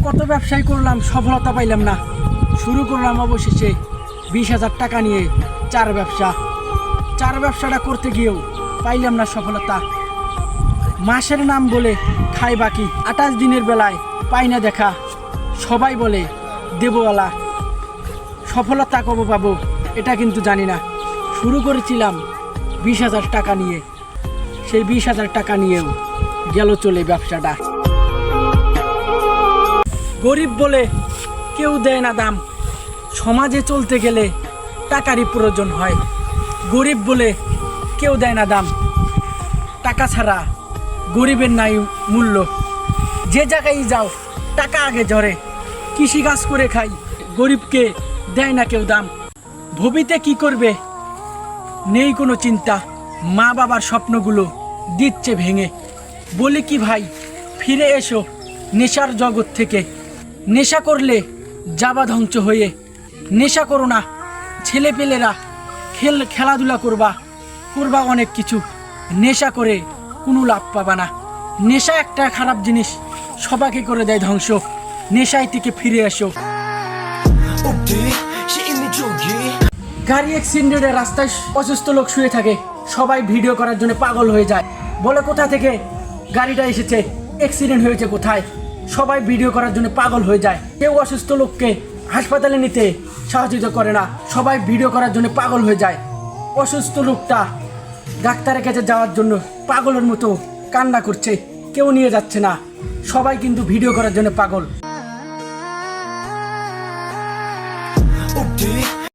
কত ব্যবসায় করলাম, সফলতা পাইলাম না। শুরু করলাম অবশেষে 20,000 টাকা নিয়ে চার ব্যবসাটা করতে গিয়েও পাইলাম না সফলতা। মাসের নাম বলে খাই বাকি, 28 দিনের বেলায় পাই না দেখা। সবাই বলে দেবওয়ালা, সফলতা কবে পাবো এটা কিন্তু জানি না। শুরু করেছিলাম 20,000 টাকা নিয়ে, সেই 20,000 টাকা নিয়েও গেল চলে ব্যবসাটা। গরিব বলে কেউ দেয় না দাম, সমাজে চলতে গেলে টাকারই প্রয়োজন হয়। গরিব বলে কেউ দেয় না দাম, টাকা ছাড়া গরিবের নাই মূল্য। যে জায়গায় যাও টাকা আগে ঝরে, কৃষিকাজ করে খাই, গরিবকে দেয় না কেউ দাম। ভবিতে কি করবে নেই কোনো চিন্তা, মা বাবার স্বপ্নগুলো দিচ্ছে ভেঙে। বলি কি ভাই, ফিরে এসো নেশার জগৎ থেকে। নেশা করলে যাবা ধ্বংস হয়ে। নেশা করো না ছেলেপেলেরা, খেলাধুলা করবা অনেক কিছু। নেশা করে কোনো লাভ পাবা না। নেশা একটা খারাপ জিনিস, সবাইকে করে দেয় ধ্বংস। নেশায় থেকে ফিরে এসো। গাড়ি অ্যাক্সিডেন্টে রাস্তায় অসুস্থ লোক শুয়ে থাকে, সবাই ভিডিও করার জন্য পাগল হয়ে যায়। বলে কোথা থেকে গাড়িটা এসেছে, অ্যাক্সিডেন্ট হয়েছে কোথায়। সবাই ভিডিও করার জন্য পাগল হয়ে যায়। কেউ অসুস্থ লোককে হাসপাতালে নিতে সাহায্য করে না, সবাই ভিডিও করার জন্য পাগল হয়ে যায়। অসুস্থ লোকটা ডাক্তারের কাছে যাওয়ার জন্য পাগলের মতো কান্না করছে, কেউ নিয়ে যাচ্ছে না। সবাই কিন্তু ভিডিও করার জন্য পাগল।